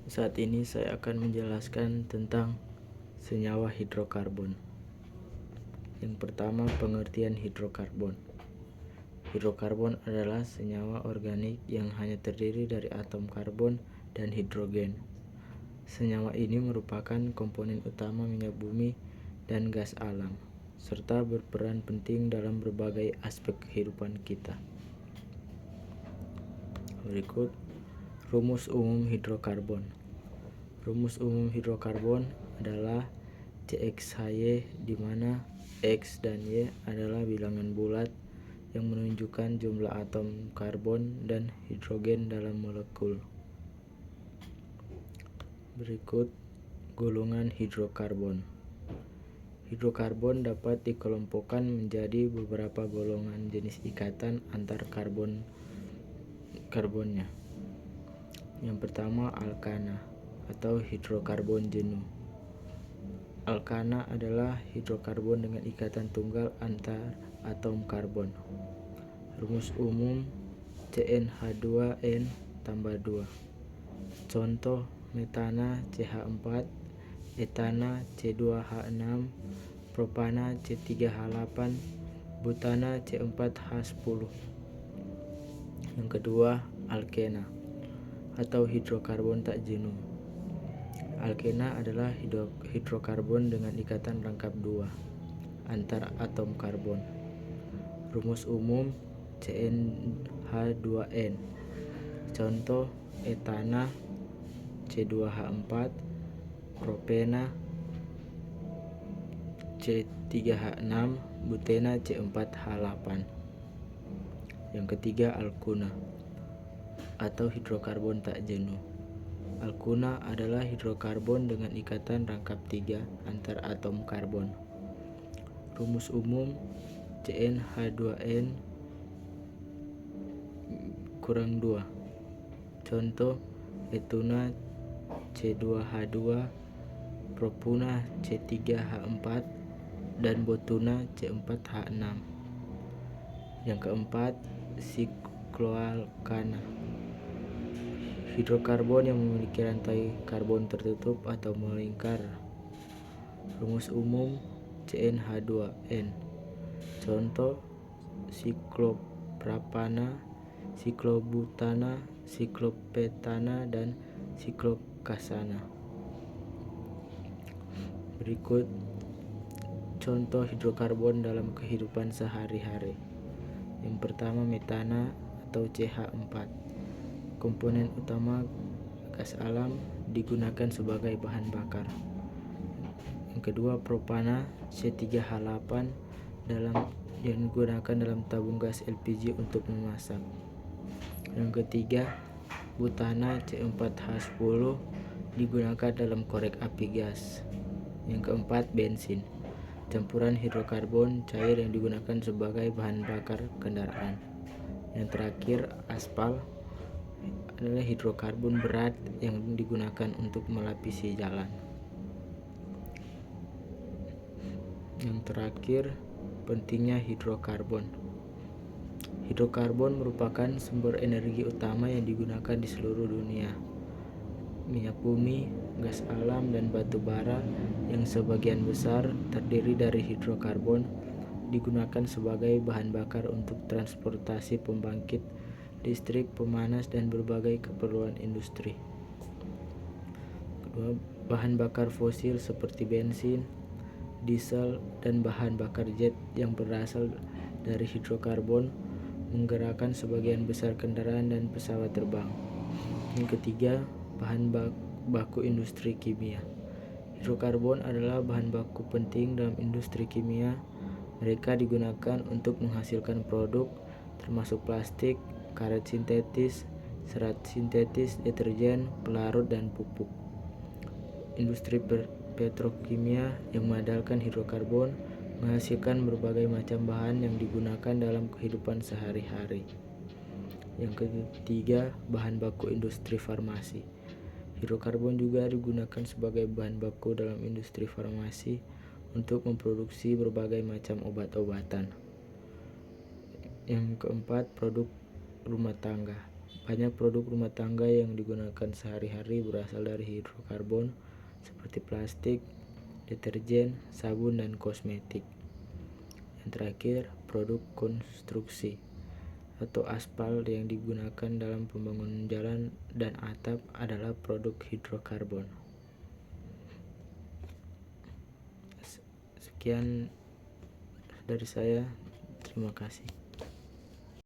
Saat ini saya akan menjelaskan tentang senyawa hidrokarbon. Yang pertama, pengertian hidrokarbon. Hidrokarbon adalah senyawa organik yang hanya terdiri dari atom karbon dan hidrogen. Senyawa ini merupakan komponen utama minyak bumi dan gas alam, serta berperan penting dalam berbagai aspek kehidupan kita. Berikut rumus umum hidrokarbon. Rumus umum hidrokarbon adalah CXHY, di mana X dan Y adalah bilangan bulat yang menunjukkan jumlah atom karbon dan hidrogen dalam molekul. Berikut golongan hidrokarbon. Hidrokarbon dapat dikelompokkan menjadi beberapa golongan jenis ikatan antar karbonnya. Yang pertama, alkana atau hidrokarbon jenuh. Alkana adalah hidrokarbon dengan ikatan tunggal antar atom karbon. Rumus umum CnH2n tambah 2. Contoh: metana CH4, etana C2H6, propana C3H8, butana C4H10. Yang kedua, alkena atau hidrokarbon tak jenuh. Alkena adalah hidrokarbon dengan ikatan rangkap 2 antar atom karbon. Rumus umum CnH2n. Contoh: etana C2H4, propena C3H6, butena C4H8. Yang ketiga, alkuna atau hidrokarbon tak jenuh. Alkuna adalah hidrokarbon dengan ikatan rangkap 3 antar atom karbon. Rumus umum CnH2n kurang 2. Contoh: etuna C2H2, propuna C3H4, dan botuna C4H6. Yang keempat, sikloalkana. Hidrokarbon yang memiliki rantai karbon tertutup atau melingkar. Rumus umum CnH2n. Contoh: siklopropana, siklobutana, siklopentana, dan siklokasana. Berikut contoh hidrokarbon dalam kehidupan sehari-hari. Yang pertama, metana atau CH4. Komponen utama gas alam, digunakan sebagai bahan bakar. Yang kedua, propana C3H8 yang digunakan dalam tabung gas LPG untuk memasak. Yang ketiga, butana C4H10 digunakan dalam korek api gas. Yang keempat, bensin, campuran hidrokarbon cair yang digunakan sebagai bahan bakar kendaraan. Yang terakhir, aspal adalah hidrokarbon berat yang digunakan untuk melapisi jalan. Yang terakhir, pentingnya hidrokarbon. Hidrokarbon merupakan sumber energi utama yang digunakan di seluruh dunia. Minyak bumi, gas alam, dan batu bara yang sebagian besar terdiri dari hidrokarbon digunakan sebagai bahan bakar untuk transportasi, pembangkit listrik, pemanas, dan berbagai keperluan industri. Kedua, bahan bakar fosil seperti bensin, diesel, dan bahan bakar jet yang berasal dari hidrokarbon menggerakkan sebagian besar kendaraan dan pesawat terbang. Yang ketiga, bahan baku industri kimia. Hidrokarbon adalah bahan baku penting dalam industri kimia. Mereka digunakan untuk menghasilkan produk termasuk plastik, karet sintetis, serat sintetis, deterjen, pelarut, dan pupuk. Industri petrokimia yang mengandalkan hidrokarbon menghasilkan berbagai macam bahan yang digunakan dalam kehidupan sehari-hari. Yang ketiga, bahan baku industri farmasi. Hidrokarbon juga digunakan sebagai bahan baku dalam industri farmasi untuk memproduksi berbagai macam obat-obatan. Yang keempat, produk rumah tangga. Banyak produk rumah tangga yang digunakan sehari-hari berasal dari hidrokarbon seperti plastik, deterjen, sabun, dan kosmetik. Yang terakhir, produk konstruksi atau aspal yang digunakan dalam pembangunan jalan dan atap adalah produk hidrokarbon. Sekian dari saya, terima kasih.